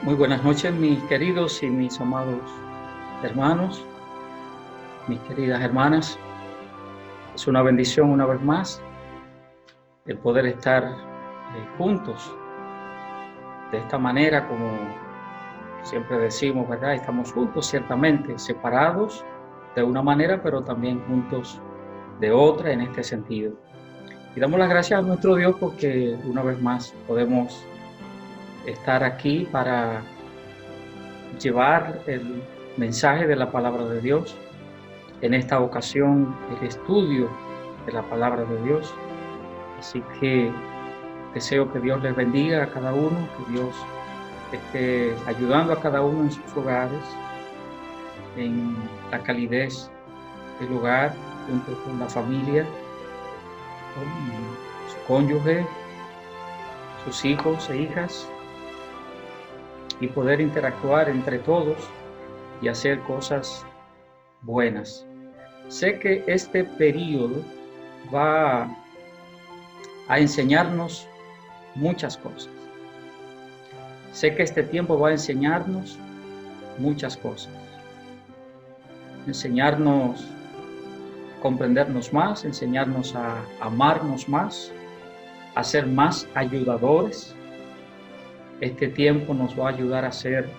Muy buenas noches, mis queridos y mis amados hermanos, mis queridas hermanas. Es una bendición una vez más el poder estar juntos de esta manera, como siempre decimos, ¿verdad? Estamos juntos, ciertamente, separados de una manera, pero también juntos de otra en este sentido. Y damos las gracias a nuestro Dios porque una vez más podemos estar aquí para llevar el mensaje de la palabra de Dios. En esta ocasión, el estudio de la palabra de Dios. Así que deseo que Dios les bendiga a cada uno, que Dios esté ayudando a cada uno en sus hogares, en la calidez del hogar, junto con la familia, con su cónyuge, sus hijos e hijas, y poder interactuar entre todos y hacer cosas buenas. Sé que este periodo va a enseñarnos muchas cosas. Sé que este tiempo va a enseñarnos muchas cosas. Enseñarnos a comprendernos más, enseñarnos a amarnos más, a ser más ayudadores. Este tiempo nos va a ayudar a ser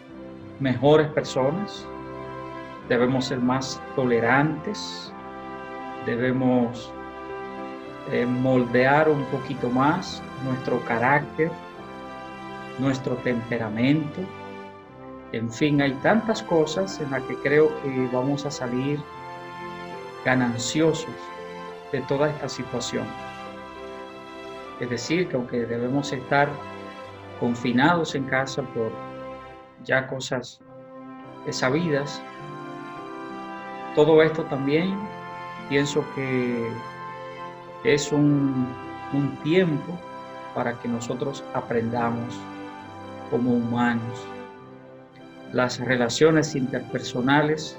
mejores personas. Debemos ser más tolerantes. Debemos moldear un poquito más nuestro carácter, nuestro temperamento. En fin, hay tantas cosas en las que creo que vamos a salir gananciosos de toda esta situación. Es decir, que aunque debemos estar confinados en casa por ya cosas sabidas, todo esto también pienso que es un tiempo para que nosotros aprendamos como humanos las relaciones interpersonales,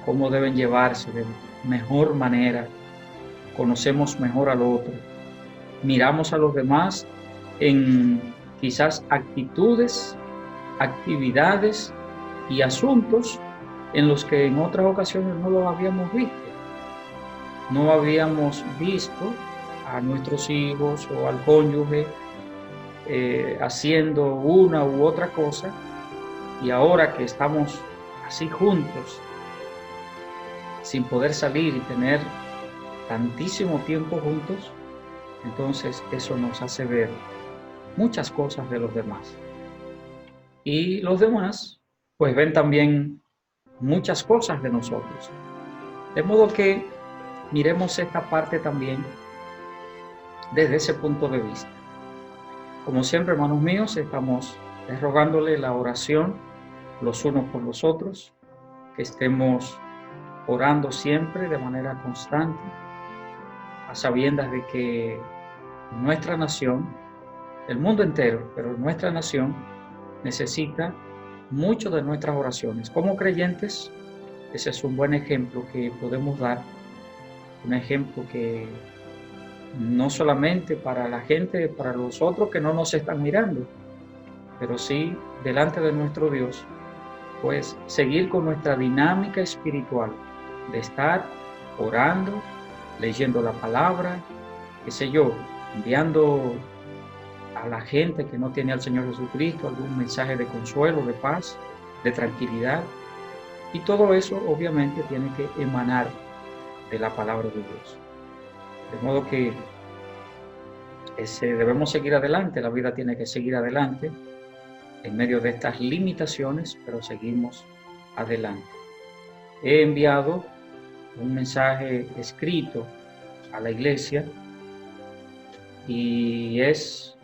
cómo deben llevarse de mejor manera, conocemos mejor al otro, miramos a los demás en quizás actitudes, actividades y asuntos en los que en otras ocasiones no lo habíamos visto. No habíamos visto a nuestros hijos o al cónyuge haciendo una u otra cosa, y ahora que estamos así juntos, sin poder salir y tener tantísimo tiempo juntos, entonces eso nos hace ver muchas cosas de los demás. Y los demás, pues ven también muchas cosas de nosotros. De modo que miremos esta parte también desde ese punto de vista. Como siempre, hermanos míos, estamos rogándole la oración los unos por los otros, que estemos orando siempre de manera constante, a sabiendas de que nuestra nación, el mundo entero, pero nuestra nación necesita mucho de nuestras oraciones. Como creyentes, ese es un buen ejemplo que podemos dar, un ejemplo que no solamente para la gente, para los otros que no nos están mirando, pero sí delante de nuestro Dios, pues seguir con nuestra dinámica espiritual de estar orando, leyendo la palabra, qué sé yo, enviando a la gente que no tiene al Señor Jesucristo algún mensaje de consuelo, de paz, de tranquilidad. Y todo eso obviamente tiene que emanar de la palabra de Dios. De modo que debemos seguir adelante, la vida tiene que seguir adelante en medio de estas limitaciones, pero seguimos adelante. He enviado un mensaje escrito a la iglesia y es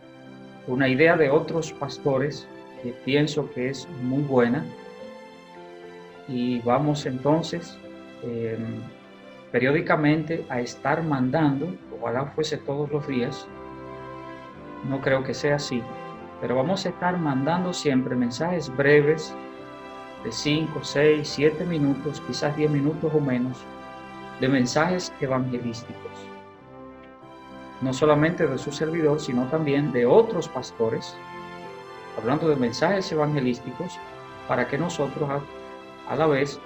una idea de otros pastores que pienso que es muy buena, y vamos entonces periódicamente a estar mandando, ojalá fuese todos los días, no creo que sea así, pero vamos a estar mandando siempre mensajes breves de 5, 6, 7 minutos, quizás 10 minutos o menos, de mensajes evangelísticos. No solamente de su servidor, sino también de otros pastores hablando de mensajes evangelísticos, para que nosotros a la vez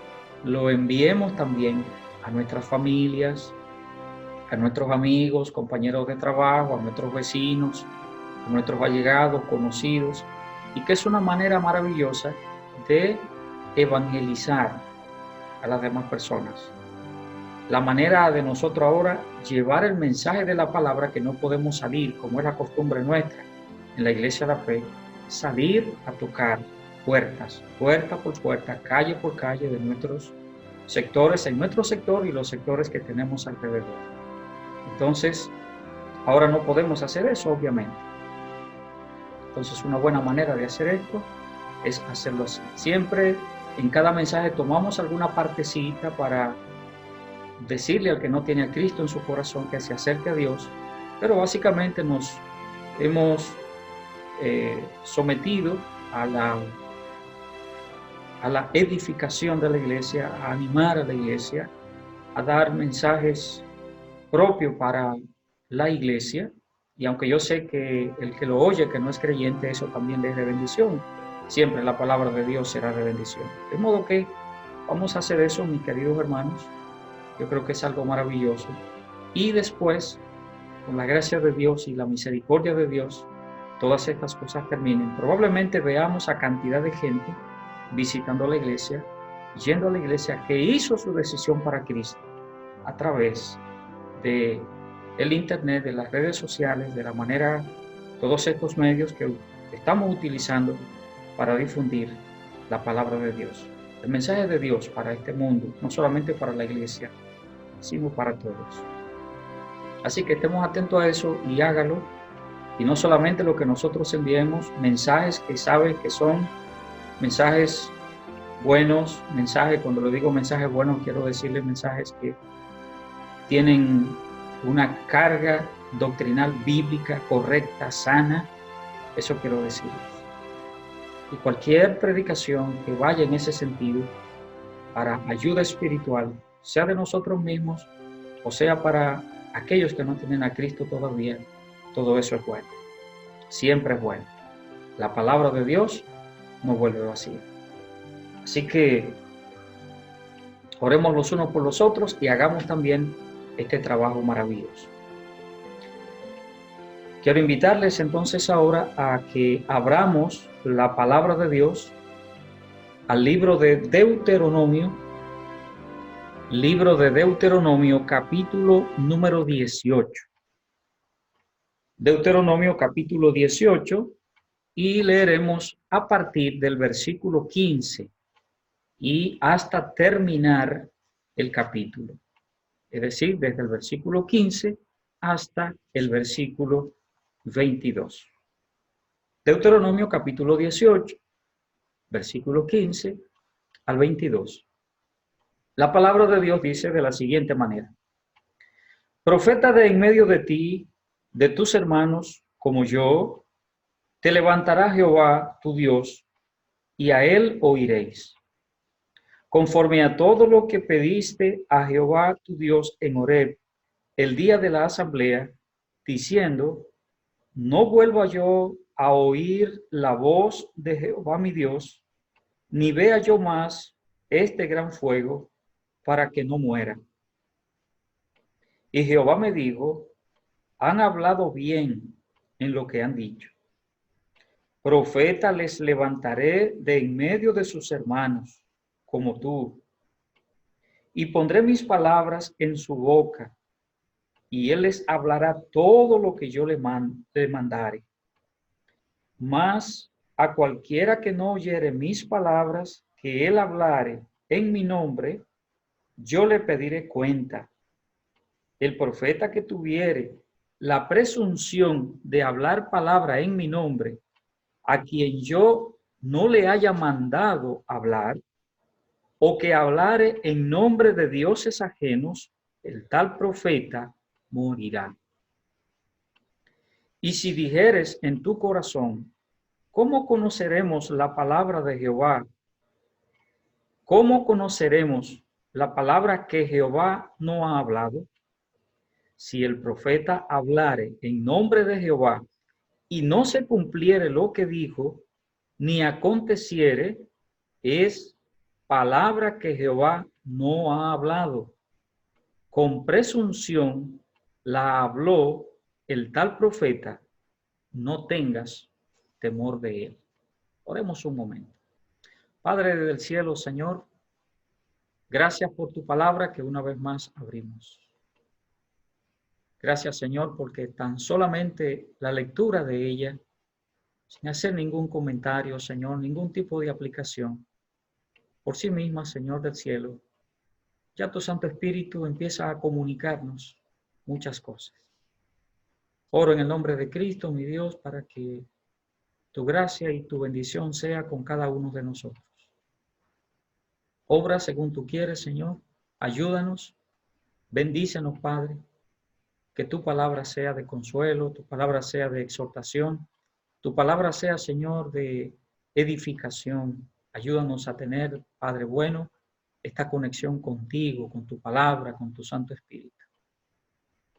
lo enviemos también a nuestras familias, a nuestros amigos, compañeros de trabajo, a nuestros vecinos, a nuestros allegados, conocidos, y que es una manera maravillosa de evangelizar a las demás personas. La manera de nosotros ahora llevar el mensaje de la palabra, que no podemos salir, como es la costumbre nuestra en la Iglesia de la Fe, salir a tocar puertas, puerta por puerta, calle por calle de nuestros sectores, en nuestro sector y los sectores que tenemos alrededor. Entonces, ahora no podemos hacer eso, obviamente. Entonces, una buena manera de hacer esto es hacerlo así. Siempre, en cada mensaje, tomamos alguna partecita para decirle al que no tiene a Cristo en su corazón que se acerque a Dios, pero básicamente nos hemos sometido a la edificación de la iglesia, a animar a la iglesia, a dar mensajes propios para la iglesia, y aunque yo sé que el que lo oye, que no es creyente, eso también le es de bendición, siempre la palabra de Dios será de bendición. De modo que vamos a hacer eso, mis queridos hermanos. Yo creo que es algo maravilloso. Y después, con la gracia de Dios y la misericordia de Dios, todas estas cosas terminen. Probablemente veamos a cantidad de gente visitando la iglesia, yendo a la iglesia, que hizo su decisión para Cristo a través de el internet, de las redes sociales, de la manera, todos estos medios que estamos utilizando para difundir la palabra de Dios, el mensaje de Dios para este mundo, no solamente para la iglesia, sino para todos. Así que estemos atentos a eso y hágalo, y no solamente lo que nosotros enviemos, mensajes que saben que son mensajes buenos, mensajes, cuando lo digo mensajes buenos, quiero decirles mensajes que tienen una carga doctrinal bíblica correcta, sana, eso quiero decirles. Y cualquier predicación que vaya en ese sentido, para ayuda espiritual, sea de nosotros mismos, o sea para aquellos que no tienen a Cristo todavía, todo eso es bueno. Siempre es bueno. La palabra de Dios no vuelve vacía. Así que oremos los unos por los otros y hagamos también este trabajo maravilloso. Quiero invitarles entonces ahora a que abramos la palabra de Dios al libro de Deuteronomio, capítulo número 18. Deuteronomio capítulo 18, y leeremos a partir del versículo 15 y hasta terminar el capítulo. Es decir, desde el versículo 15 hasta el versículo 22. Deuteronomio capítulo 18, versículo 15 al 22. La palabra de Dios dice de la siguiente manera: Profeta de en medio de ti, de tus hermanos, como yo, te levantará Jehová tu Dios, y a él oiréis. Conforme a todo lo que pediste a Jehová tu Dios en Horeb, el día de la asamblea, diciendo: no vuelva yo a oír la voz de Jehová mi Dios, ni vea yo más este gran fuego, para que no muera. Y Jehová me dijo: han hablado bien en lo que han dicho. Profeta les levantaré de en medio de sus hermanos, como tú, y pondré mis palabras en su boca, y él les hablará todo lo que yo le mandare. Mas a cualquiera que no oyere mis palabras, que él hablare en mi nombre, yo le pediré cuenta. El profeta que tuviere la presunción de hablar palabra en mi nombre, a quien yo no le haya mandado hablar, o que hablare en nombre de dioses ajenos, el tal profeta morirá. Y si dijeres en tu corazón: ¿cómo conoceremos la palabra de Jehová? ¿Cómo conoceremos la palabra que Jehová no ha hablado? Si el profeta hablare en nombre de Jehová y no se cumpliere lo que dijo, ni aconteciere, es palabra que Jehová no ha hablado. Con presunción la habló el tal profeta, no tengas temor de él. Oremos un momento. Padre del cielo, Señor, gracias por tu palabra que una vez más abrimos. Gracias, Señor, porque tan solamente la lectura de ella, sin hacer ningún comentario, Señor, ningún tipo de aplicación, por sí misma, Señor del cielo, ya tu Santo Espíritu empieza a comunicarnos muchas cosas. Oro en el nombre de Cristo, mi Dios, para que tu gracia y tu bendición sea con cada uno de nosotros. Obra según tú quieres, Señor. Ayúdanos. Bendícenos, Padre. Que tu palabra sea de consuelo, tu palabra sea de exhortación, tu palabra sea, Señor, de edificación. Ayúdanos a tener, Padre bueno, esta conexión contigo, con tu palabra, con tu Santo Espíritu.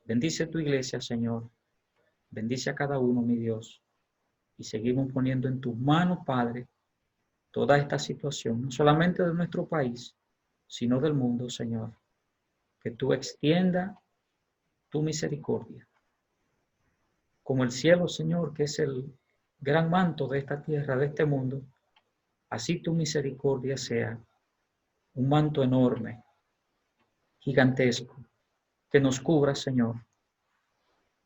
Bendice tu iglesia, Señor. Bendice a cada uno, mi Dios. Y seguimos poniendo en tus manos, Padre, toda esta situación, no solamente de nuestro país, sino del mundo, Señor. Que tú extienda tu misericordia. Como el cielo, Señor, que es el gran manto de esta tierra, de este mundo, así tu misericordia sea un manto enorme, gigantesco, que nos cubra, Señor,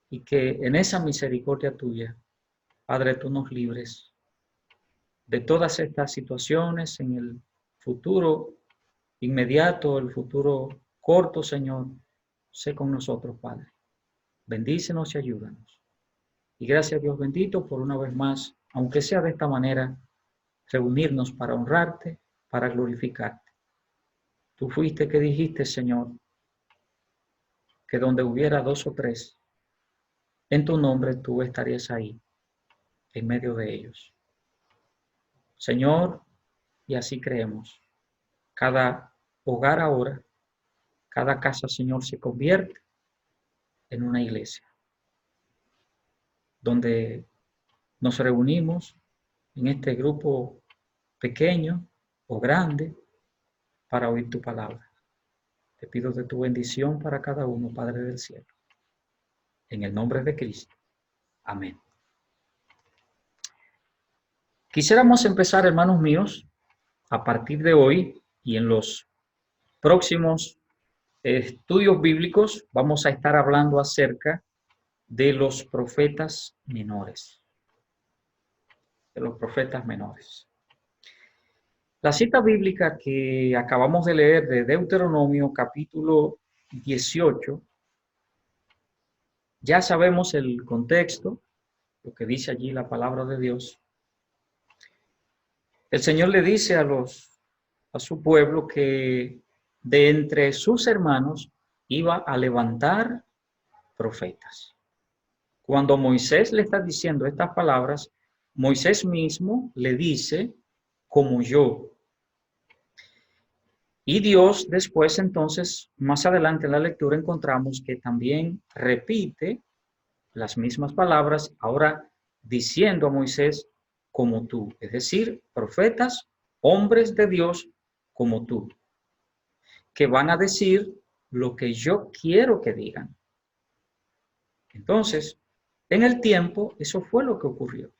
y que en esa misericordia tuya, Padre, tú nos libres de todas estas situaciones en el futuro inmediato, el futuro corto, Señor. Sé con nosotros, Padre. Bendícenos y ayúdanos. Y gracias, Dios bendito, por una vez más, aunque sea de esta manera, reunirnos para honrarte, para glorificarte. Tú fuiste que dijiste, Señor, que donde hubiera 2 o 3, en tu nombre tú estarías ahí, en medio de ellos. Señor, y así creemos. Cada hogar ahora, cada casa, Señor, se convierte en una iglesia, donde nos reunimos en este grupo pequeño o grande para oír tu palabra. Te pido de tu bendición para cada uno, Padre del cielo. En el nombre de Cristo. Amén. Quisiéramos empezar, hermanos míos, a partir de hoy y en los próximos estudios bíblicos, vamos a estar hablando acerca de los profetas menores. De los profetas menores. La cita bíblica que acabamos de leer de Deuteronomio capítulo 18, ya sabemos el contexto, lo que dice allí la palabra de Dios. El Señor le dice a su pueblo que de entre sus hermanos iba a levantar profetas. Cuando Moisés le está diciendo estas palabras, Moisés mismo le dice, como yo. Y Dios después, entonces, más adelante en la lectura encontramos que también repite las mismas palabras, ahora diciendo a Moisés, como tú, es decir, profetas, hombres de Dios como tú, que van a decir lo que yo quiero que digan. Entonces, en el tiempo, eso fue lo que ocurrió.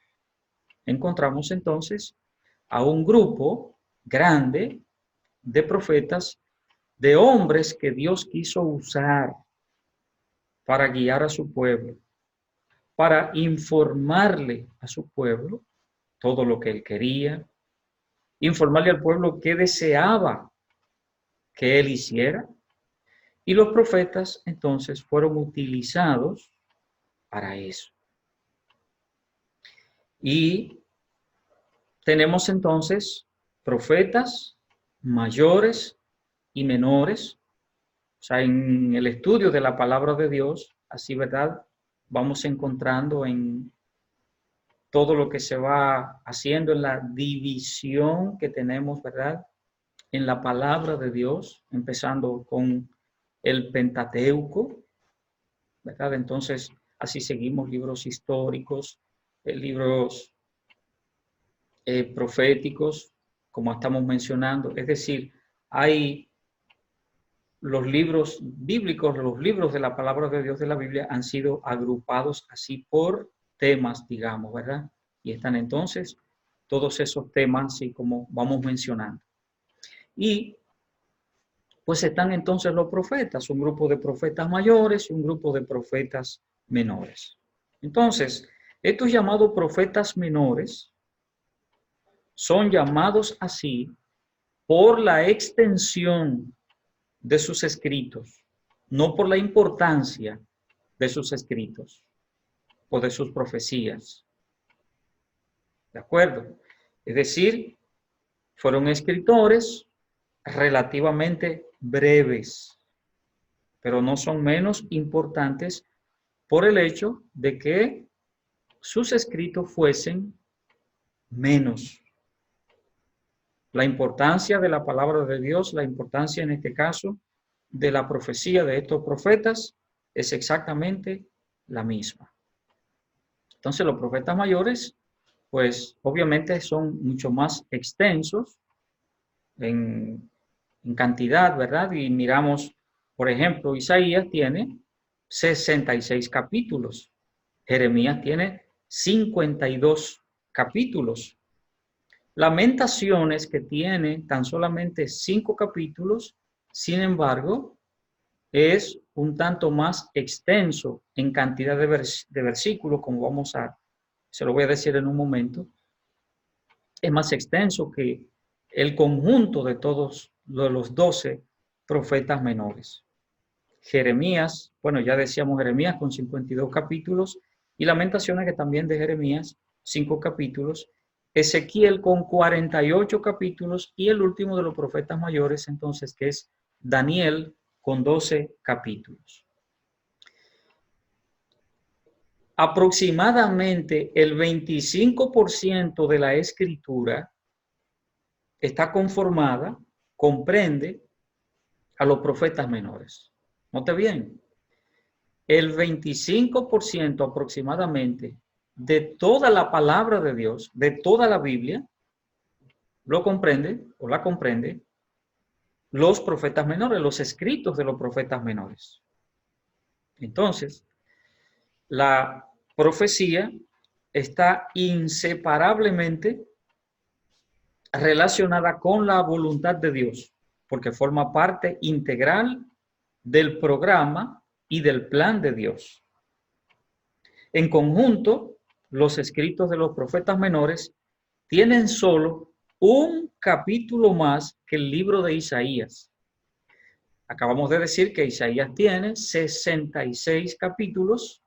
Encontramos entonces a un grupo grande de profetas, de hombres que Dios quiso usar para guiar a su pueblo, para informarle a su pueblo todo lo que él quería, informarle al pueblo qué deseaba que él hiciera. Y los profetas entonces fueron utilizados para eso. Y tenemos entonces profetas mayores y menores. O sea, en el estudio de la palabra de Dios, así, ¿verdad? Vamos encontrando en todo lo que se va haciendo en la división que tenemos, ¿verdad? En la palabra de Dios, empezando con el Pentateuco, ¿verdad? Entonces, así seguimos libros históricos, libros proféticos, como estamos mencionando. Es decir, hay los libros bíblicos, los libros de la palabra de Dios de la Biblia han sido agrupados así por temas, digamos, ¿verdad? Y están entonces todos esos temas, así como vamos mencionando. Y pues están entonces los profetas, un grupo de profetas mayores y un grupo de profetas menores. Entonces, estos llamados profetas menores son llamados así por la extensión de sus escritos, no por la importancia de sus escritos o de sus profecías. ¿De acuerdo? Es decir, fueron escritores relativamente breves, pero no son menos importantes por el hecho de que sus escritos fuesen menos. La importancia de la palabra de Dios, la importancia en este caso de la profecía de estos profetas es exactamente la misma. Entonces los profetas mayores, pues obviamente son mucho más extensos en cantidad, ¿verdad? Y miramos, por ejemplo, Isaías tiene 66 capítulos, Jeremías tiene 52 capítulos. Lamentaciones, que tiene tan solamente 5 capítulos, sin embargo, es un tanto más extenso en cantidad de versículos, como se lo voy a decir en un momento. Es más extenso que el conjunto de todos los 12 profetas menores. Jeremías, bueno, ya decíamos Jeremías con 52 capítulos, y Lamentaciones, que también de Jeremías, 5 capítulos. Ezequiel con 48 capítulos, y el último de los profetas mayores, entonces, que es Daniel, con 12 capítulos. Aproximadamente el 25% de la escritura está conformada, comprende a los profetas menores. Note bien, el 25% aproximadamente de toda la palabra de Dios, de toda la Biblia, lo comprende o la comprende los profetas menores, los escritos de los profetas menores. Entonces, la profecía está inseparablemente relacionada con la voluntad de Dios, porque forma parte integral del programa y del plan de Dios. En conjunto, los escritos de los profetas menores tienen solo un capítulo más que el libro de Isaías. Acabamos de decir que Isaías tiene 66 capítulos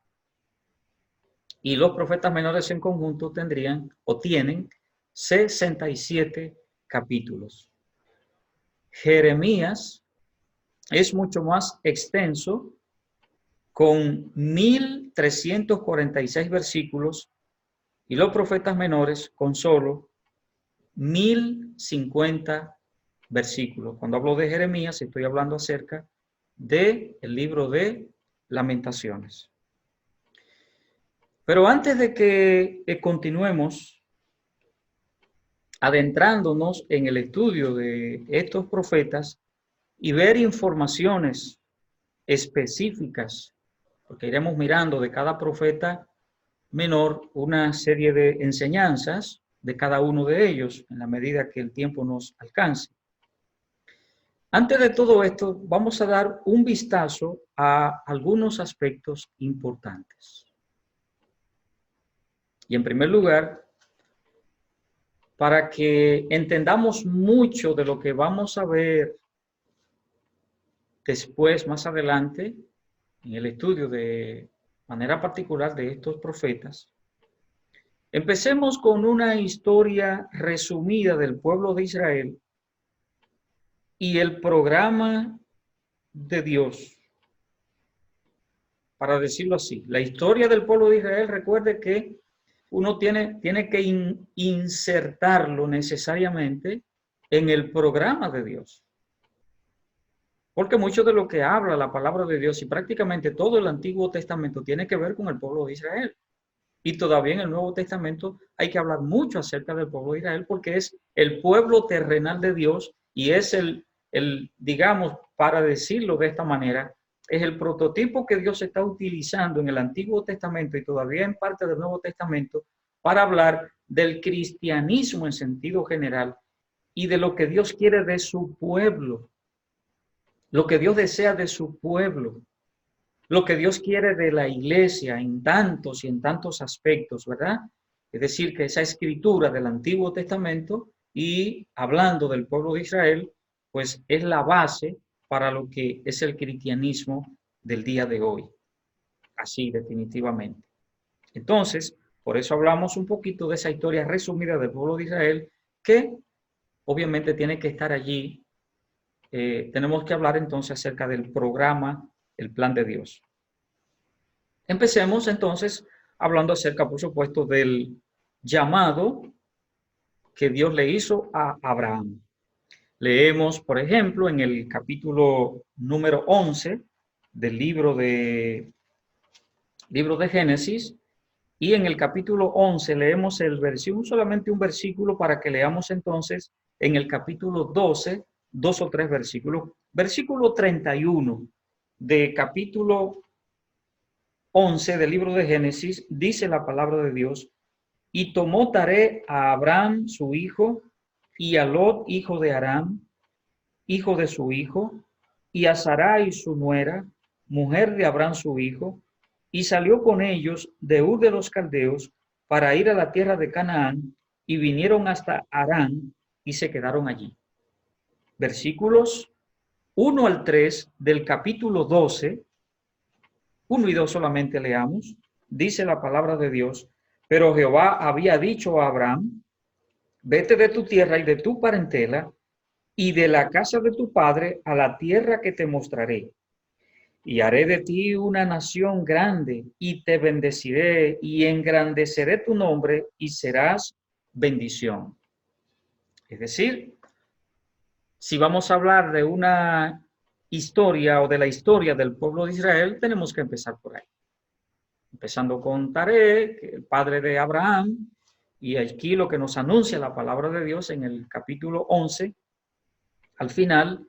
y los profetas menores en conjunto tendrían o tienen 67 capítulos. Jeremías es mucho más extenso, con 1346 versículos, y los profetas menores con solo 1050 versículos. Cuando hablo de Jeremías, estoy hablando acerca del libro de Lamentaciones. Pero antes de que continuemos adentrándonos en el estudio de estos profetas y ver informaciones específicas, porque iremos mirando de cada profeta menor una serie de enseñanzas de cada uno de ellos en la medida que el tiempo nos alcance. Antes de todo esto, vamos a dar un vistazo a algunos aspectos importantes. Y en primer lugar, para que entendamos mucho de lo que vamos a ver después, más adelante, en el estudio de manera particular de estos profetas, empecemos con una historia resumida del pueblo de Israel y el programa de Dios. Para decirlo así, la historia del pueblo de Israel, recuerde que uno tiene que insertarlo necesariamente en el programa de Dios. Porque mucho de lo que habla la palabra de Dios y prácticamente todo el Antiguo Testamento tiene que ver con el pueblo de Israel. Y todavía en el Nuevo Testamento hay que hablar mucho acerca del pueblo de Israel porque es el pueblo terrenal de Dios y es digamos, para decirlo de esta manera, es el prototipo que Dios está utilizando en el Antiguo Testamento y todavía en parte del Nuevo Testamento para hablar del cristianismo en sentido general y de lo que Dios quiere de su pueblo, lo que Dios desea de su pueblo, lo que Dios quiere de la iglesia en tantos y en tantos aspectos, ¿verdad? Es decir, que esa escritura del Antiguo Testamento y hablando del pueblo de Israel, pues es la base para lo que es el cristianismo del día de hoy, así definitivamente. Entonces, por eso hablamos un poquito de esa historia resumida del pueblo de Israel, que obviamente tiene que estar allí. Tenemos que hablar entonces acerca del programa, el plan de Dios. Empecemos entonces hablando acerca, por supuesto, del llamado que Dios le hizo a Abraham. Leemos, por ejemplo, en el capítulo número 11 del libro de Génesis, y en el capítulo 11 leemos el versículo, solamente un versículo para que leamos entonces en el capítulo 12, dos o tres versículos. Versículo 31 de capítulo 11 del libro de Génesis, dice la palabra de Dios, y tomó Taré a Abraham su hijo, y a Lot hijo de Aram, hijo de su hijo, y a Sarai su nuera, mujer de Abraham su hijo, y salió con ellos de Ur de los Caldeos para ir a la tierra de Canaán, y vinieron hasta Harán y se quedaron allí. Versículos 1 al 3 del capítulo 12, 1 y 2 solamente leamos, dice la palabra de Dios, pero Jehová había dicho a Abraham, vete de tu tierra y de tu parentela y de la casa de tu padre a la tierra que te mostraré. Y haré de ti una nación grande y te bendeciré y engrandeceré tu nombre y serás bendición. Es decir, si vamos a hablar de una historia o de la historia del pueblo de Israel, tenemos que empezar por ahí. Empezando con Taré, el padre de Abraham, y aquí lo que nos anuncia la palabra de Dios en el capítulo 11, al final,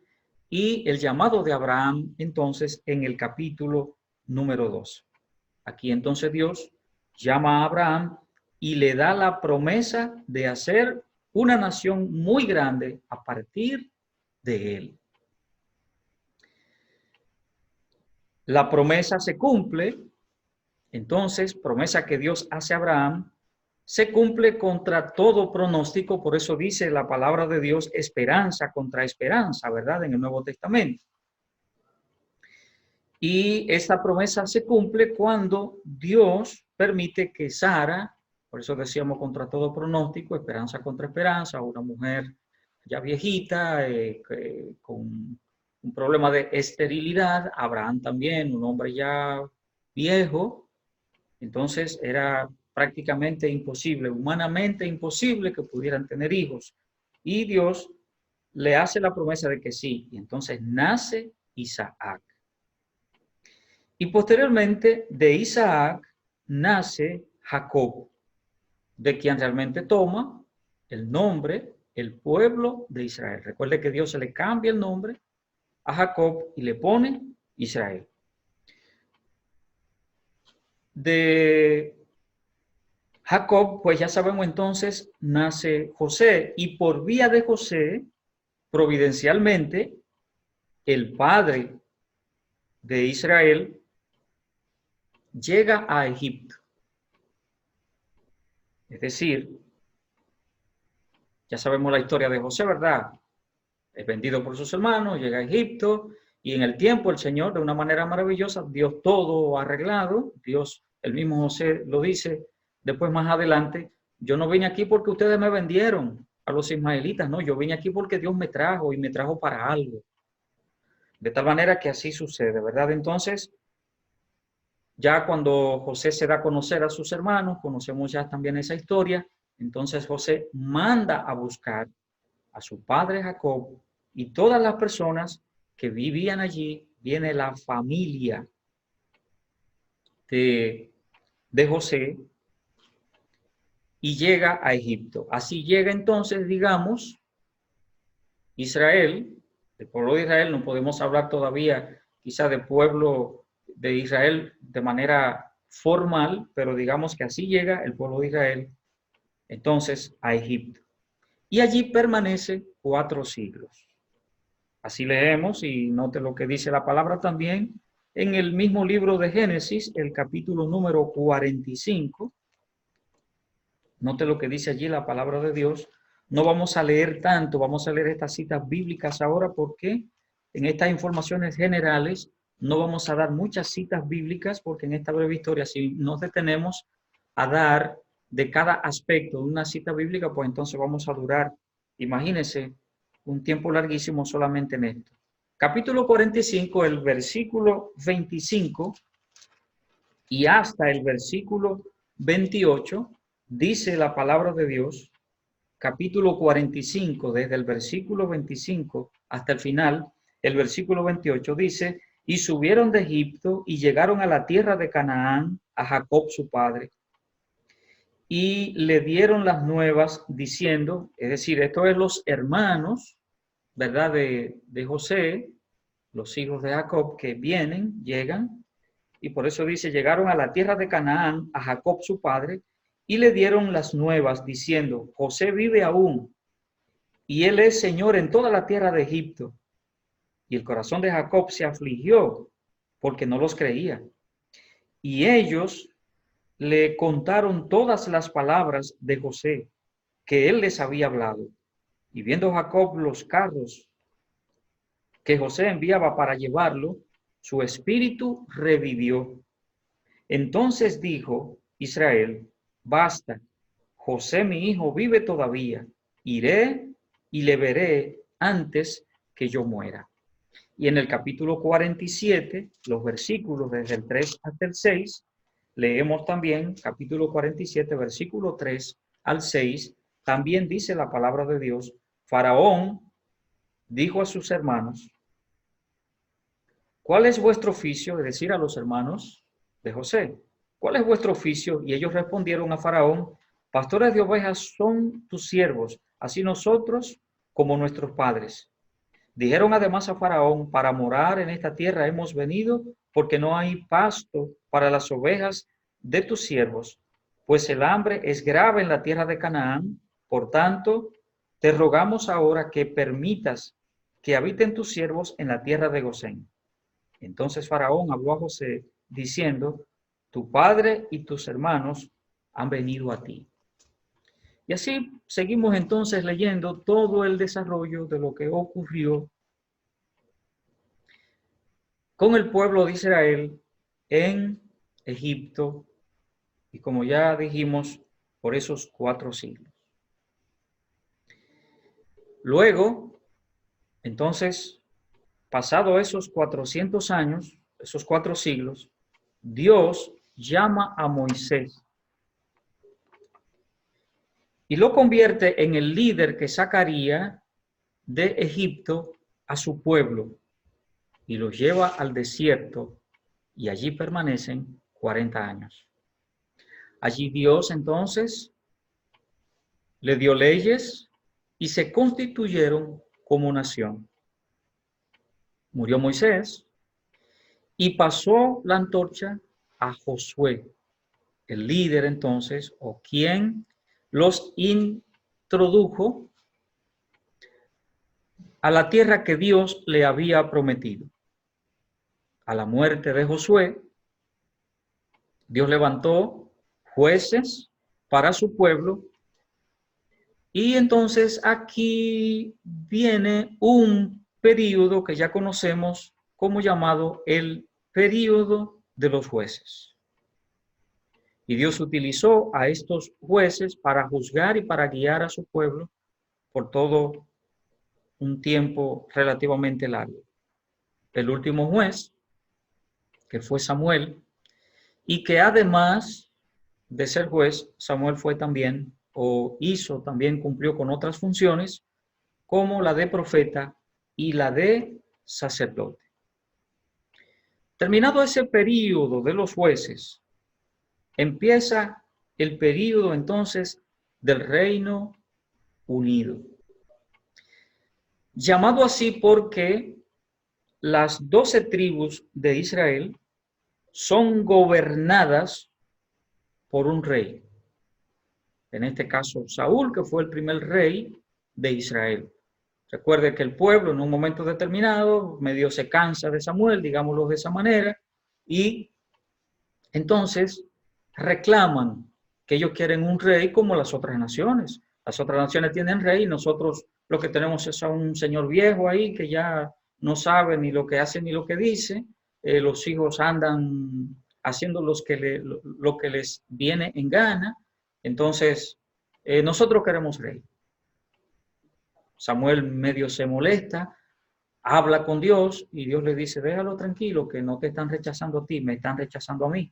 y el llamado de Abraham entonces en el capítulo número 2. Aquí entonces Dios llama a Abraham y le da la promesa de hacer una nación muy grande a partir de él. La promesa se cumple, entonces, promesa que Dios hace a Abraham, se cumple contra todo pronóstico, por eso dice la palabra de Dios, esperanza contra esperanza, ¿verdad? En el Nuevo Testamento. Y esta promesa se cumple cuando Dios permite que Sara, por eso decíamos contra todo pronóstico, esperanza contra esperanza, una mujer ya viejita, con un problema de esterilidad, Abraham también, un hombre ya viejo, entonces era prácticamente imposible, humanamente imposible que pudieran tener hijos. Y Dios le hace la promesa de que sí, y entonces nace Isaac. Y posteriormente de Isaac nace Jacob, de quien realmente toma el nombre, el pueblo de Israel. Recuerde que Dios se le cambia el nombre a Jacob y le pone Israel. De Jacob, pues ya sabemos entonces, nace José y por vía de José, providencialmente, el padre de Israel llega a Egipto. Es decir, ya sabemos la historia de José, ¿verdad? Es vendido por sus hermanos, llega a Egipto y en el tiempo el Señor, de una manera maravillosa, Dios todo arreglado. Dios, el mismo José lo dice después más adelante, yo no vine aquí porque ustedes me vendieron a los ismaelitas, no, yo vine aquí porque Dios me trajo y me trajo para algo. De tal manera que así sucede, ¿verdad? Entonces, ya cuando José se da a conocer a sus hermanos, conocemos ya también esa historia, entonces José manda a buscar a su padre Jacob y todas las personas que vivían allí. Viene la familia de José y llega a Egipto. Así llega entonces, digamos, Israel, el pueblo de Israel. No podemos hablar todavía quizá de pueblo de Israel de manera formal, pero digamos que así llega el pueblo de Israel entonces a Egipto. Y allí permanece 4 siglos. Así leemos, y note lo que dice la palabra también en el mismo libro de Génesis, el capítulo número 45. Note lo que dice allí la palabra de Dios. No vamos a leer tanto, vamos a leer estas citas bíblicas ahora porque en estas informaciones generales no vamos a dar muchas citas bíblicas, porque en esta breve historia, si nos detenemos a dar de cada aspecto de una cita bíblica, pues entonces vamos a durar, imagínense, un tiempo larguísimo solamente en esto. Capítulo 45, el versículo 25 y hasta el versículo 28, dice la palabra de Dios, capítulo 45, desde el versículo 25 hasta el final, el versículo 28 dice: y subieron de Egipto y llegaron a la tierra de Canaán, a Jacob su padre, y le dieron las nuevas diciendo, es decir, esto es los hermanos, ¿verdad?, de José, los hijos de Jacob que vienen, llegan, y por eso dice, llegaron a la tierra de Canaán, a Jacob su padre, y le dieron las nuevas diciendo, José vive aún, y él es señor en toda la tierra de Egipto. Y el corazón de Jacob se afligió porque no los creía. Y ellos le contaron todas las palabras de José que él les había hablado. Y viendo Jacob los carros que José enviaba para llevarlo, su espíritu revivió. Entonces dijo Israel, basta, José mi hijo vive todavía, iré y le veré antes que yo muera. Y en el capítulo 47, los versículos desde el 3 hasta el 6, leemos también, capítulo 47, versículo 3 al 6, también dice la palabra de Dios, Faraón dijo a sus hermanos, ¿cuál es vuestro oficio? Es decir, a los hermanos de José, ¿cuál es vuestro oficio? Y ellos respondieron a Faraón, pastores de ovejas son tus siervos, así nosotros como nuestros padres. Dijeron además a Faraón, para morar en esta tierra hemos venido, porque no hay pasto para las ovejas de tus siervos, pues el hambre es grave en la tierra de Canaán. Por tanto, te rogamos ahora que permitas que habiten tus siervos en la tierra de Gosén. Entonces Faraón habló a José, diciendo, tu padre y tus hermanos han venido a ti. Y así seguimos entonces leyendo todo el desarrollo de lo que ocurrió con el pueblo de Israel en Egipto, y como ya dijimos, por esos 4 siglos. Luego, entonces, pasado esos 400 años, esos 4 siglos, Dios llama a Moisés y lo convierte en el líder que sacaría de Egipto a su pueblo y los lleva al desierto y allí permanecen 40 años. Allí Dios entonces le dio leyes y se constituyeron como nación. Murió Moisés y pasó la antorcha a Josué, el líder entonces, o quien los introdujo a la tierra que Dios le había prometido. A la muerte de Josué, Dios levantó jueces para su pueblo. Y entonces aquí viene un período que ya conocemos como llamado el período de los jueces. Y Dios utilizó a estos jueces para juzgar y para guiar a su pueblo por todo un tiempo relativamente largo. El último juez, que fue Samuel, y que además de ser juez, Samuel fue también, o hizo también, cumplió con otras funciones, como la de profeta y la de sacerdote. Terminado ese período de los jueces, empieza el período entonces del Reino Unido. Llamado así porque las 12 tribus de Israel son gobernadas por un rey. En este caso, Saúl, que fue el primer rey de Israel. Recuerde que el pueblo en un momento determinado medio se cansa de Samuel, digámoslo de esa manera, y entonces reclaman que ellos quieren un rey como las otras naciones. Las otras naciones tienen rey y nosotros lo que tenemos es a un señor viejo ahí que ya no sabe ni lo que hace ni lo que dice. Los hijos andan haciendo lo que les viene en gana. Entonces, nosotros queremos rey. Samuel medio se molesta, habla con Dios y Dios le dice, déjalo tranquilo, que no te están rechazando a ti, me están rechazando a mí.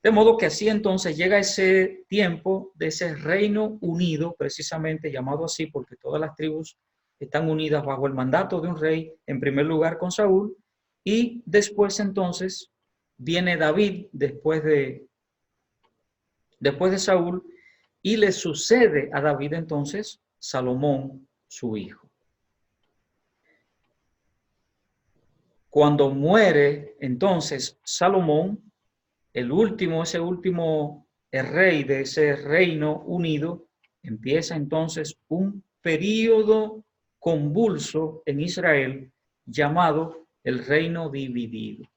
De modo que así entonces llega ese tiempo de ese reino unido, precisamente llamado así porque todas las tribus están unidas bajo el mandato de un rey, en primer lugar con Saúl, y después entonces viene David después de Saúl, y le sucede a David entonces Salomón, su hijo. Cuando muere entonces Salomón, ese último rey de ese reino unido, empieza entonces un período convulso en Israel llamado el reino dividido.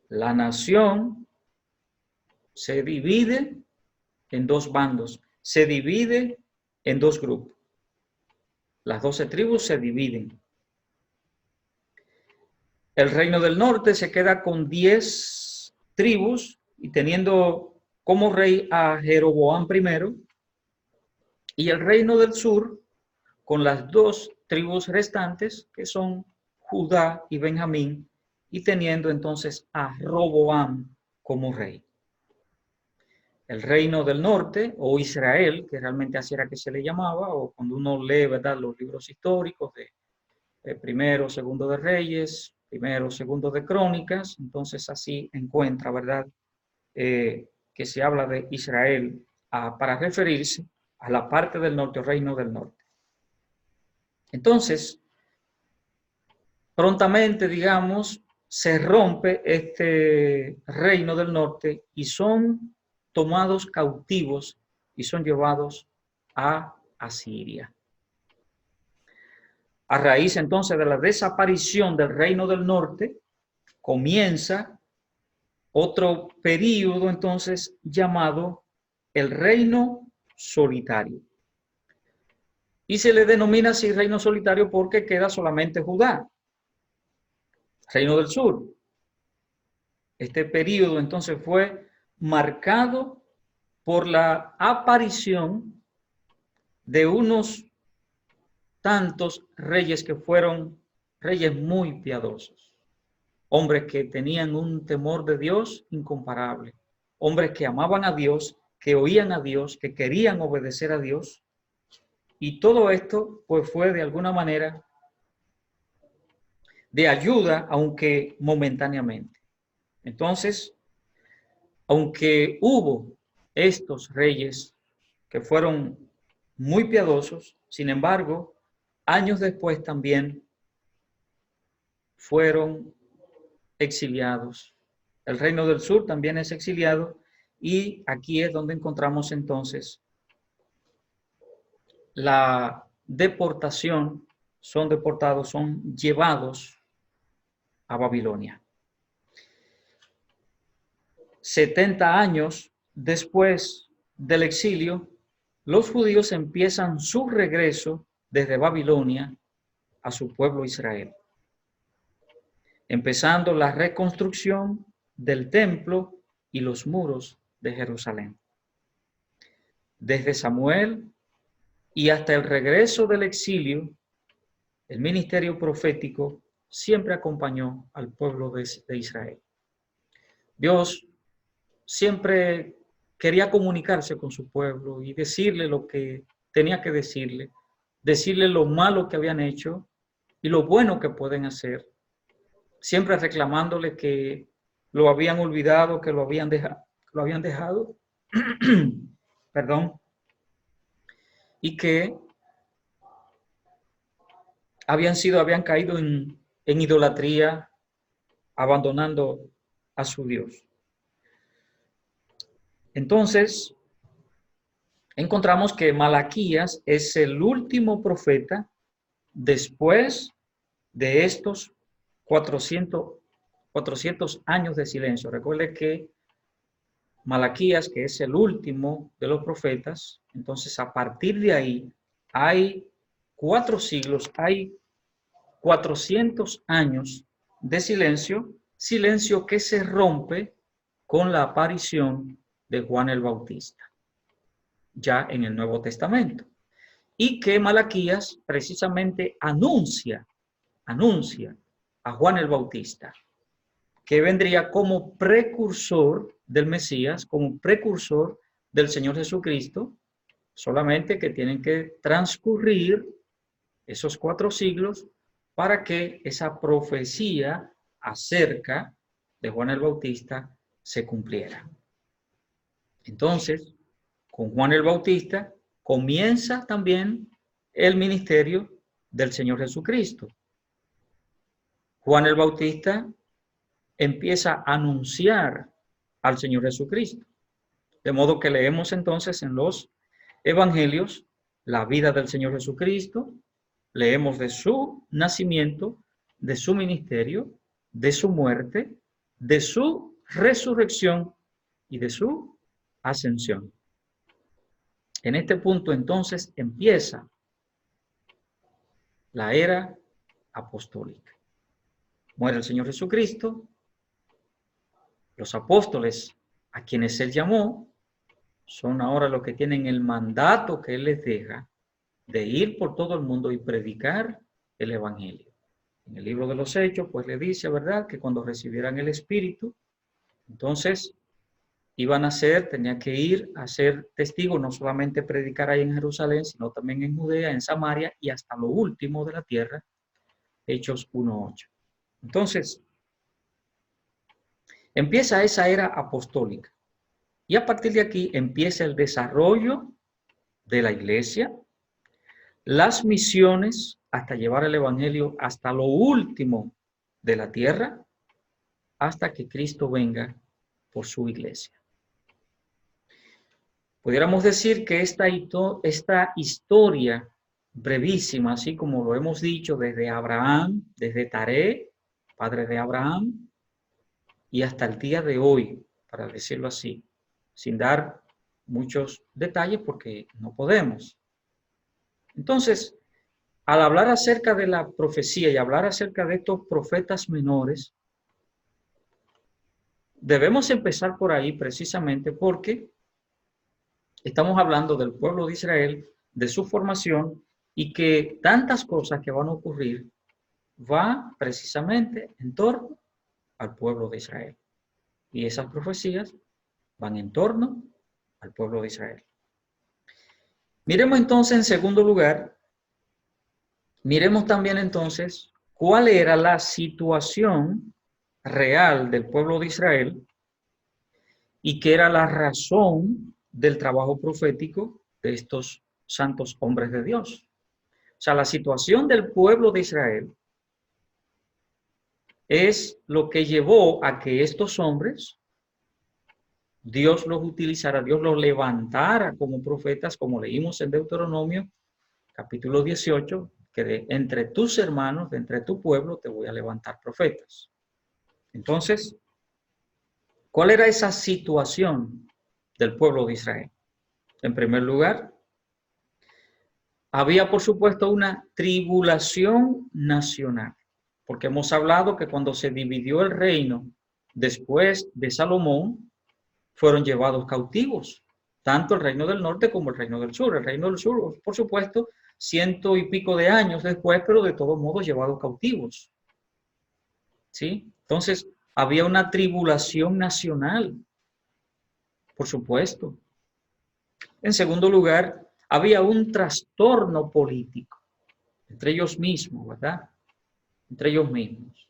La nación se divide en dos bandos, se divide en dos grupos. Las 12 tribus se dividen. El reino del norte se queda con 10 tribus y teniendo como rey a Jeroboam I, y el reino del sur con las 2 tribus restantes que son Judá y Benjamín, y teniendo entonces a Roboam como rey. El reino del norte, o Israel, que realmente así era que se le llamaba, o cuando uno lee, ¿verdad?, los libros históricos de primero, segundo de Reyes, primero, segundo de Crónicas, entonces así encuentra, ¿verdad?, que se habla de Israel para referirse a la parte del norte, o reino del norte. Entonces, prontamente, digamos, se rompe este reino del norte y son tomados cautivos y son llevados a Asiria. A raíz entonces de la desaparición del reino del norte, comienza otro período entonces llamado el reino solitario. Y se le denomina así reino solitario porque queda solamente Judá, reino del sur. Este período entonces fue marcado por la aparición de unos tantos reyes que fueron reyes muy piadosos, hombres que tenían un temor de Dios incomparable, hombres que amaban a Dios, que oían a Dios, que querían obedecer a Dios, y todo esto pues fue de alguna manera de ayuda, aunque momentáneamente. Entonces, aunque hubo estos reyes que fueron muy piadosos, sin embargo, años después también fueron exiliados. El reino del sur también es exiliado y aquí es donde encontramos entonces la deportación, son deportados, son llevados a Babilonia. 70 años después del exilio, los judíos empiezan su regreso desde Babilonia a su pueblo Israel, empezando la reconstrucción del templo y los muros de Jerusalén. Desde Samuel y hasta el regreso del exilio, el ministerio profético siempre acompañó al pueblo de Israel. Dios siempre quería comunicarse con su pueblo y decirle lo que tenía que decirle lo malo que habían hecho y lo bueno que pueden hacer, siempre reclamándole que lo habían olvidado, que lo habían dejado perdón, y que habían caído en idolatría, abandonando a su Dios. Entonces, encontramos que Malaquías es el último profeta después de estos 400 años de silencio. Recuerde que Malaquías, que es el último de los profetas, entonces a partir de ahí hay 4 siglos, hay 400 años de silencio, silencio que se rompe con la aparición de Juan el Bautista, ya en el Nuevo Testamento, y que Malaquías precisamente anuncia a Juan el Bautista, que vendría como precursor del Mesías, como precursor del Señor Jesucristo, solamente que tienen que transcurrir esos 4 siglos para que esa profecía acerca de Juan el Bautista se cumpliera. Entonces, con Juan el Bautista comienza también el ministerio del Señor Jesucristo. Juan el Bautista empieza a anunciar al Señor Jesucristo. De modo que leemos entonces en los evangelios la vida del Señor Jesucristo, leemos de su nacimiento, de su ministerio, de su muerte, de su resurrección y de su ascensión. En este punto entonces empieza la era apostólica. Muere el Señor Jesucristo, los apóstoles a quienes Él llamó son ahora los que tienen el mandato que Él les deja de ir por todo el mundo y predicar el Evangelio. En el libro de los Hechos, pues le dice, ¿verdad?, que cuando recibieran el Espíritu, entonces tenían que ir a ser testigos, no solamente predicar ahí en Jerusalén, sino también en Judea, en Samaria y hasta lo último de la tierra, Hechos 1:8. Entonces, empieza esa era apostólica. Y a partir de aquí empieza el desarrollo de la iglesia, las misiones, hasta llevar el evangelio hasta lo último de la tierra, hasta que Cristo venga por su iglesia. Pudiéramos decir que esta historia brevísima, así como lo hemos dicho desde Abraham, desde Taré, padre de Abraham, y hasta el día de hoy, para decirlo así, sin dar muchos detalles porque no podemos. Entonces, al hablar acerca de la profecía y hablar acerca de estos profetas menores, debemos empezar por ahí precisamente porque estamos hablando del pueblo de Israel, de su formación y que tantas cosas que van a ocurrir va precisamente en torno al pueblo de Israel. Y esas profecías van en torno al pueblo de Israel. Miremos entonces en segundo lugar, miremos también entonces cuál era la situación real del pueblo de Israel y qué era la razón del trabajo profético de estos santos hombres de Dios. O sea, la situación del pueblo de Israel es lo que llevó a que estos hombres, Dios los utilizara, Dios los levantara como profetas, como leímos en Deuteronomio, capítulo 18, que de entre tus hermanos, de entre tu pueblo, te voy a levantar profetas. Entonces, ¿cuál era esa situación del pueblo de Israel? En primer lugar, había por supuesto una tribulación nacional, porque hemos hablado que cuando se dividió el reino después de Salomón, fueron llevados cautivos, tanto el reino del norte como el reino del sur. El reino del sur, por supuesto, 100 y pico de años después, pero de todos modos llevados cautivos. ¿Sí? Entonces, había una tribulación nacional, por supuesto. En segundo lugar, había un trastorno político entre ellos mismos, ¿verdad? Entre ellos mismos.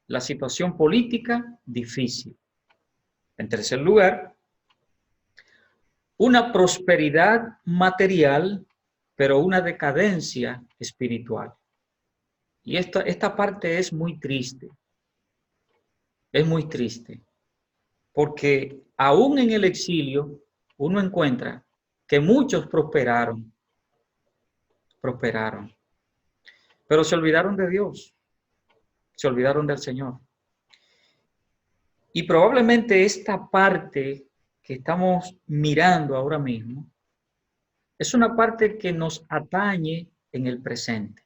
La situación política difícil. En tercer lugar, una prosperidad material, pero una decadencia espiritual. Y esta parte es muy triste, porque aún en el exilio uno encuentra que muchos prosperaron, pero se olvidaron de Dios, se olvidaron del Señor. Y probablemente esta parte que estamos mirando ahora mismo es una parte que nos atañe en el presente.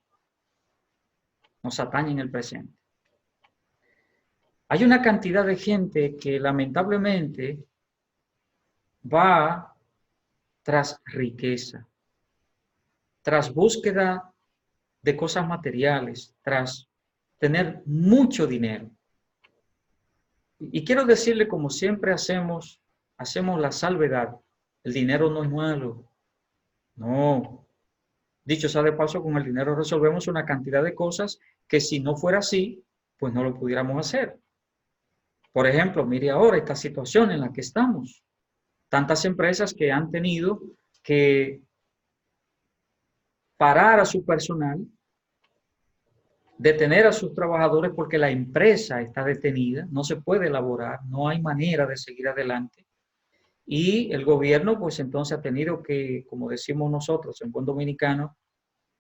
Nos atañe en el presente. Hay una cantidad de gente que lamentablemente va tras riqueza, tras búsqueda de cosas materiales, tras tener mucho dinero. Y quiero decirle, como siempre hacemos la salvedad, el dinero no es malo. No. Dicho sea de paso, con el dinero resolvemos una cantidad de cosas que si no fuera así, pues no lo pudiéramos hacer. Por ejemplo, mire ahora esta situación en la que estamos. Tantas empresas que han tenido que parar a su personal, detener a sus trabajadores porque la empresa está detenida, no se puede elaborar, no hay manera de seguir adelante. Y el gobierno, pues entonces ha tenido que, como decimos nosotros en buen dominicano,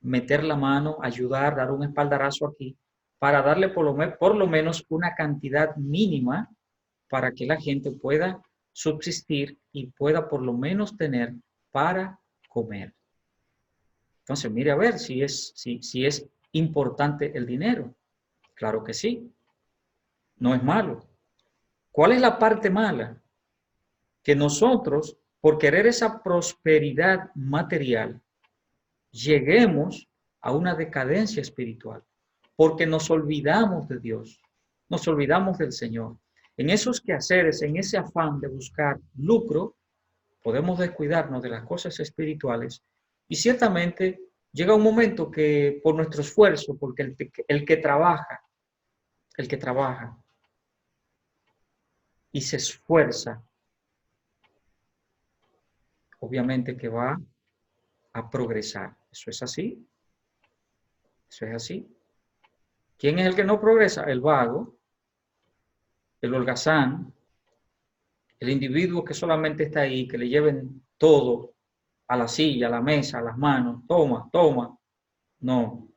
meter la mano, ayudar, dar un espaldarazo aquí, para darle por lo menos una cantidad mínima para que la gente pueda subsistir y pueda por lo menos tener para comer. Entonces, mire a ver si es importante el dinero. Claro que sí, no es malo. ¿Cuál es la parte mala? Que nosotros, por querer esa prosperidad material, lleguemos a una decadencia espiritual, porque nos olvidamos de Dios, nos olvidamos del Señor. En esos quehaceres, en ese afán de buscar lucro, podemos descuidarnos de las cosas espirituales y ciertamente llega un momento que por nuestro esfuerzo, porque el que trabaja y se esfuerza, obviamente que va a progresar. Eso es así. Eso es así. ¿Quién es el que no progresa? El vago, el holgazán, el individuo que solamente está ahí, que le lleven todo a la silla, a la mesa, a las manos. Toma, toma. No.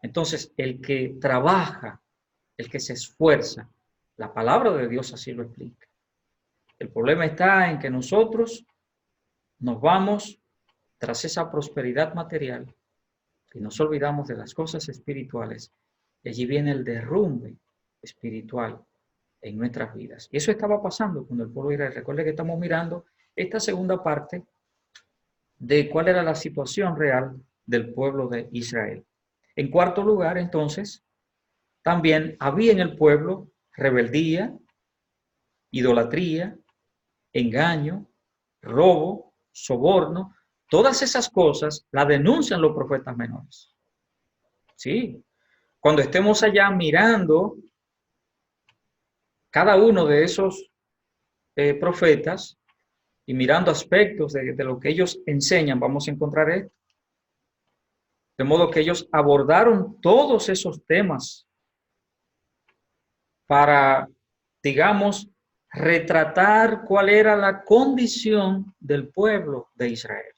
Entonces, el que trabaja, el que se esfuerza, la palabra de Dios así lo explica. El problema está en que nosotros nos vamos tras esa prosperidad material y nos olvidamos de las cosas espirituales. Y allí viene el derrumbe espiritual en nuestras vidas. Y eso estaba pasando con el pueblo de Israel. Recuerde que estamos mirando esta segunda parte de cuál era la situación real del pueblo de Israel. En cuarto lugar, entonces, también había en el pueblo rebeldía, idolatría, engaño, robo, soborno. Todas esas cosas las denuncian los profetas menores. Sí. Cuando estemos allá mirando cada uno de esos profetas y mirando aspectos de lo que ellos enseñan, vamos a encontrar esto. De modo que ellos abordaron todos esos temas para, digamos, retratar cuál era la condición del pueblo de Israel.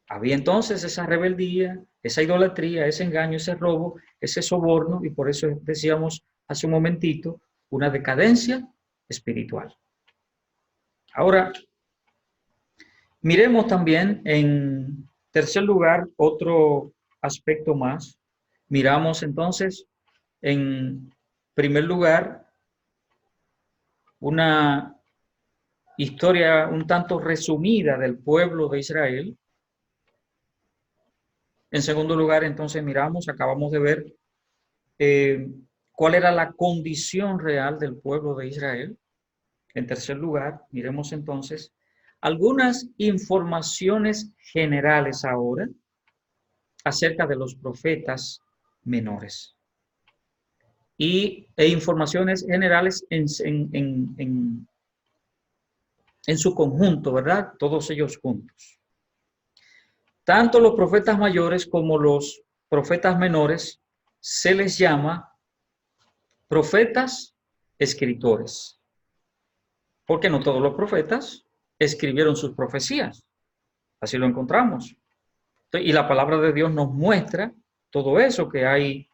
Había entonces esa rebeldía, esa idolatría, ese engaño, ese robo, ese soborno, y por eso decíamos hace un momentito, una decadencia espiritual. Ahora, miremos también en tercer lugar otro aspecto más. Miramos entonces en primer lugar una historia un tanto resumida del pueblo de Israel. En segundo lugar, entonces acabamos de ver cuál era la condición real del pueblo de Israel. En tercer lugar, miremos entonces algunas informaciones generales ahora acerca de los profetas menores. E informaciones generales en su conjunto, ¿verdad? Todos ellos juntos. Tanto los profetas mayores como los profetas menores se les llama profetas escritores, porque no todos los profetas escribieron sus profecías. Así lo encontramos. Y la palabra de Dios nos muestra todo eso, que hay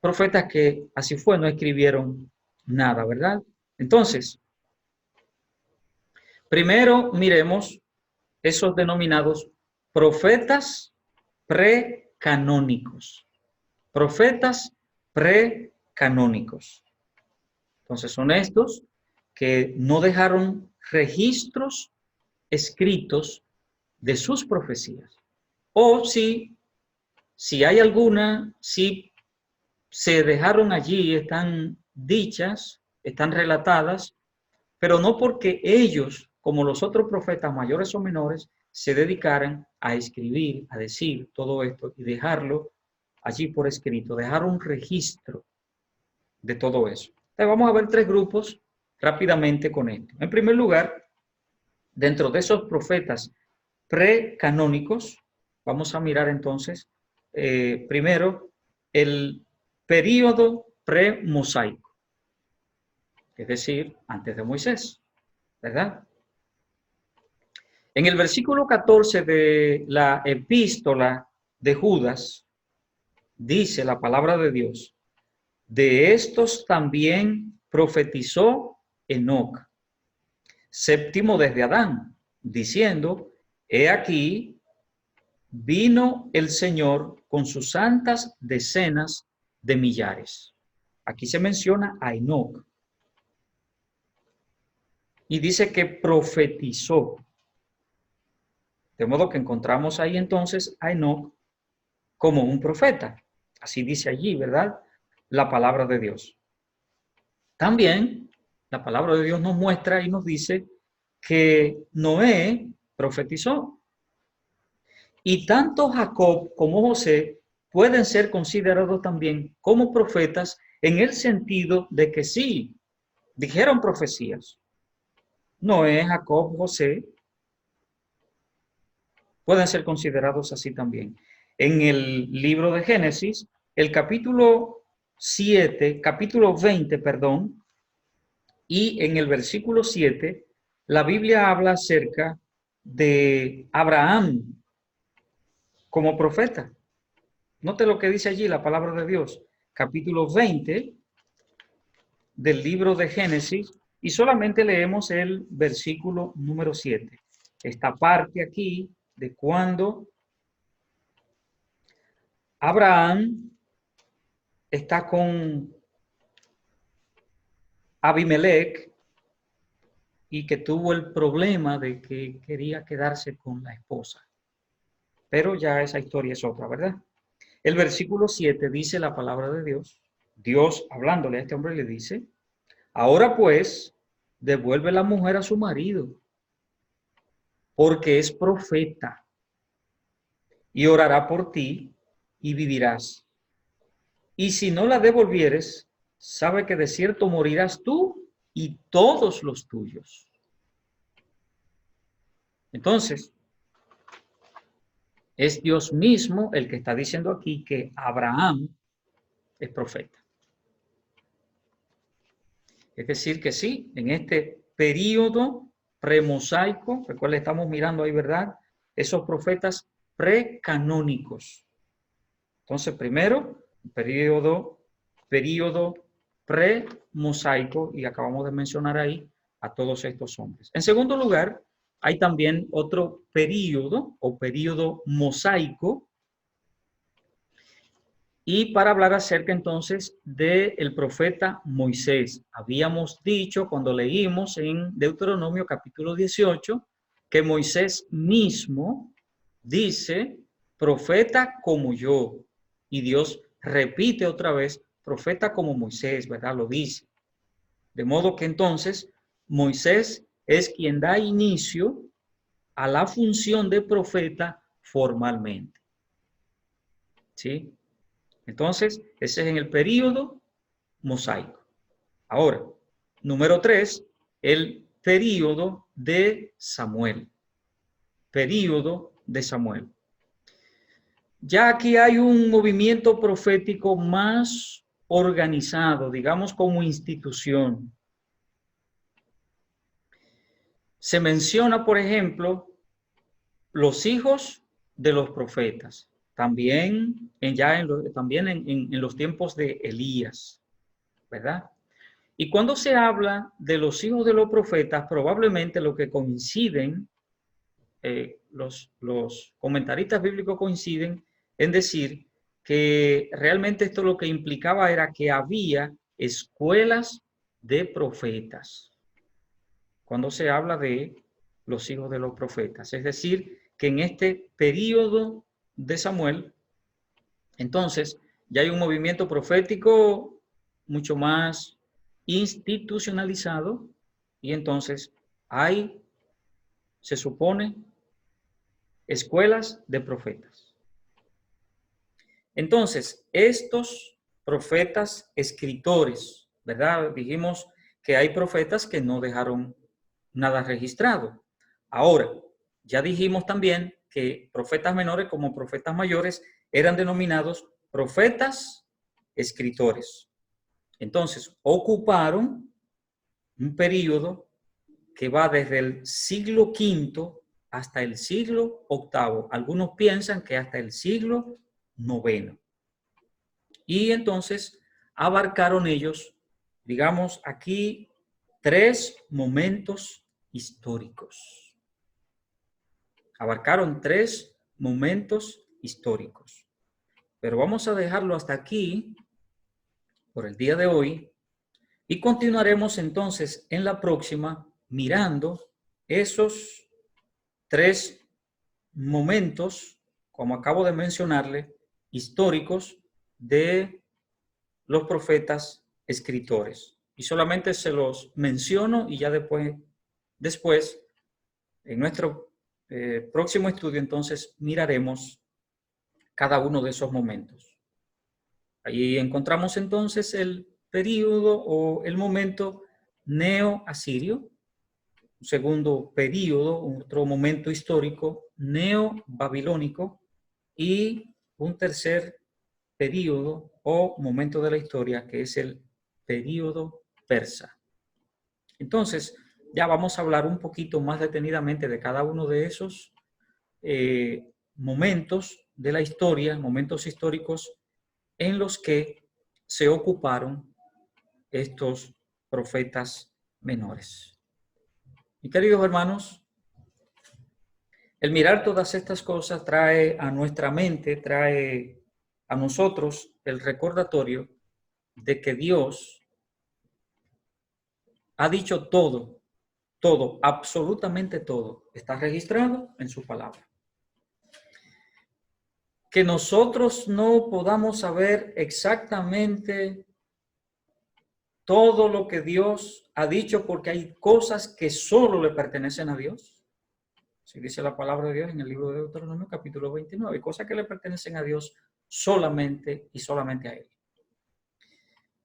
profetas que así fue, no escribieron nada, ¿verdad? Entonces, primero miremos esos denominados profetas precanónicos. Profetas precanónicos. Entonces son estos que no dejaron registros escritos de sus profecías. O si hay alguna, si se dejaron allí, están dichas, están relatadas, pero no porque ellos, como los otros profetas mayores o menores, se dedicaran a escribir, a decir todo esto y dejarlo allí por escrito, dejar un registro de todo eso. Entonces vamos a ver tres grupos rápidamente con esto. En primer lugar, dentro de esos profetas precanónicos, vamos a mirar entonces primero el período premosaico, es decir, antes de Moisés, ¿verdad? En el versículo 14 de la epístola de Judas, dice la palabra de Dios: de estos también profetizó Enoc, séptimo desde Adán, diciendo: he aquí, vino el Señor con sus santas decenas de millares. Aquí se menciona a Enoc. Y dice que profetizó. De modo que encontramos ahí entonces a Enoc como un profeta. Así dice allí, ¿verdad? La palabra de Dios. También la palabra de Dios nos muestra y nos dice que Noé profetizó. Y tanto Jacob como José pueden ser considerados también como profetas en el sentido de que sí, dijeron profecías. Noé, Jacob, José pueden ser considerados así también. En el libro de Génesis, el capítulo 20, y en el versículo 7, la Biblia habla acerca de Abraham como profeta. Note lo que dice allí la palabra de Dios, capítulo 20 del libro de Génesis, y solamente leemos el versículo número 7. Esta parte aquí de cuando Abraham está con Abimelech y que tuvo el problema de que quería quedarse con la esposa. Pero ya esa historia es otra, ¿verdad? El versículo 7 dice la palabra de Dios. Dios, hablándole a este hombre, le dice: ahora pues, devuelve la mujer a su marido, porque es profeta, y orará por ti, y vivirás. Y si no la devolvieres, sabe que de cierto morirás tú y todos los tuyos. Entonces, es Dios mismo el que está diciendo aquí que Abraham es profeta. Es decir, que sí, en este período premosaico, el cual estamos mirando ahí, ¿verdad? Esos profetas precanónicos. Entonces, primero, período premosaico, y acabamos de mencionar ahí a todos estos hombres. En segundo lugar, hay también otro período o período mosaico, y para hablar acerca entonces del profeta Moisés. Habíamos dicho cuando leímos en Deuteronomio capítulo 18 que Moisés mismo dice: profeta como yo. Y Dios repite otra vez: profeta como Moisés, ¿verdad? Lo dice. De modo que entonces Moisés es quien da inicio a la función de profeta formalmente. ¿Sí? Entonces, ese es en el período mosaico. Ahora, número 3, el período de Samuel. Período de Samuel. Ya aquí hay un movimiento profético más organizado, digamos como institución. Se menciona, por ejemplo, los hijos de los profetas, también en los tiempos de Elías, ¿verdad? Y cuando se habla de los hijos de los profetas, probablemente lo que coinciden, los comentaristas bíblicos coinciden en decir que realmente esto lo que implicaba era que había escuelas de profetas cuando se habla de los hijos de los profetas. Es decir, que en este periodo de Samuel, entonces, ya hay un movimiento profético mucho más institucionalizado y entonces hay, se supone, escuelas de profetas. Entonces, estos profetas escritores, ¿verdad? Dijimos que hay profetas que no dejaron nada registrado. Ahora, ya dijimos también que profetas menores como profetas mayores eran denominados profetas escritores. Entonces, ocuparon un periodo que va desde el siglo V hasta el siglo VIII. Algunos piensan que hasta el siglo IX. Y entonces abarcaron ellos, digamos aquí, 3 momentos históricos. Abarcaron 3 momentos históricos. Pero vamos a dejarlo hasta aquí por el día de hoy y continuaremos entonces en la próxima mirando esos 3 momentos, como acabo de mencionarle, históricos de los profetas escritores. Y solamente se los menciono y ya después en nuestro próximo estudio, entonces miraremos cada uno de esos momentos. Ahí encontramos entonces el período o el momento neo-asirio, un segundo período, otro momento histórico neo-babilónico y un tercer período o momento de la historia que es el período persa. Entonces, ya vamos a hablar un poquito más detenidamente de cada uno de esos momentos de la historia, momentos históricos en los que se ocuparon estos profetas menores. Y queridos hermanos, el mirar todas estas cosas trae a nuestra mente, trae a nosotros el recordatorio de que Dios ha dicho todo, todo, absolutamente todo, está registrado en su palabra. Que nosotros no podamos saber exactamente todo lo que Dios ha dicho porque hay cosas que solo le pertenecen a Dios. Así dice la palabra de Dios en el libro de Deuteronomio capítulo 29, cosas que le pertenecen a Dios solamente y solamente a Él.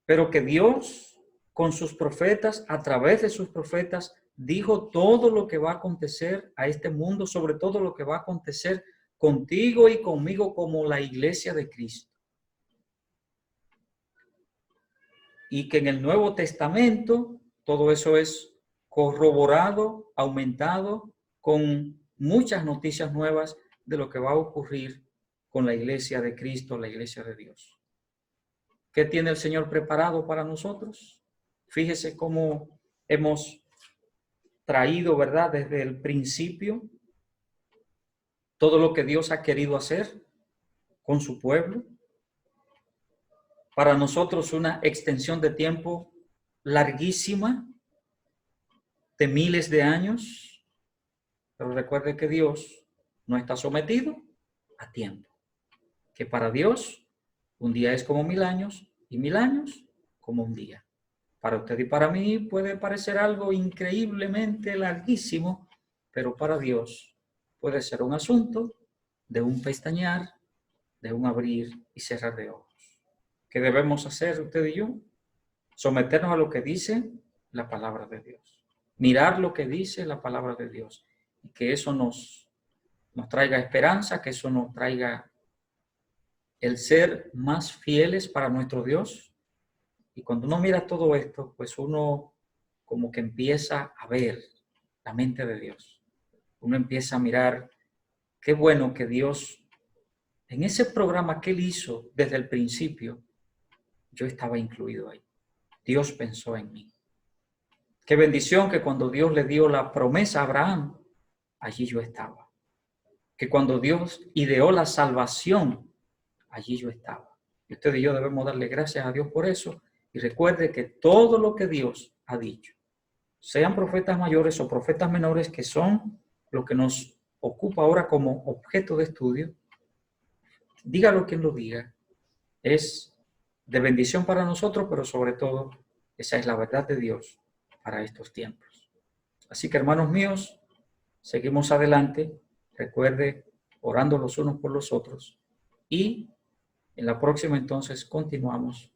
Pero que Dios con sus profetas, a través de sus profetas, dijo todo lo que va a acontecer a este mundo, sobre todo lo que va a acontecer contigo y conmigo como la iglesia de Cristo. Y que en el Nuevo Testamento todo eso es corroborado, aumentado, con muchas noticias nuevas de lo que va a ocurrir con la iglesia de Cristo, la iglesia de Dios. ¿Qué tiene el Señor preparado para nosotros? Fíjese cómo hemos traído, ¿verdad?, desde el principio todo lo que Dios ha querido hacer con su pueblo. Para nosotros una extensión de tiempo larguísima, de miles de años, pero recuerde que Dios no está sometido a tiempo, que para Dios un día es como 1000 años y 1000 años como un día. Para usted y para mí puede parecer algo increíblemente larguísimo, pero para Dios puede ser un asunto de un pestañear, de un abrir y cerrar de ojos. ¿Qué debemos hacer usted y yo? Someternos a lo que dice la palabra de Dios. mirar lo que dice la palabra de Dios, y que eso nos traiga esperanza, que eso nos traiga el ser más fieles para nuestro Dios. Y cuando uno mira todo esto, pues uno como que empieza a ver la mente de Dios. Uno empieza a mirar qué bueno que Dios, en ese programa que Él hizo desde el principio, yo estaba incluido ahí. Dios pensó en mí. Qué bendición que cuando Dios le dio la promesa a Abraham, allí yo estaba. Que cuando Dios ideó la salvación, allí yo estaba. Y usted y yo debemos darle gracias a Dios por eso. Y recuerde que todo lo que Dios ha dicho, sean profetas mayores o profetas menores, que son lo que nos ocupa ahora como objeto de estudio, dígalo quien lo diga, es de bendición para nosotros, pero sobre todo, esa es la verdad de Dios para estos tiempos. Así que, hermanos míos, seguimos adelante. Recuerde, orando los unos por los otros. Y en la próxima, entonces, continuamos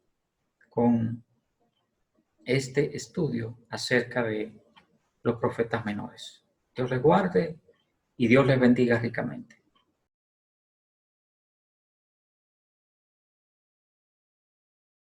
con este estudio acerca de los profetas menores. Dios les guarde y Dios les bendiga ricamente.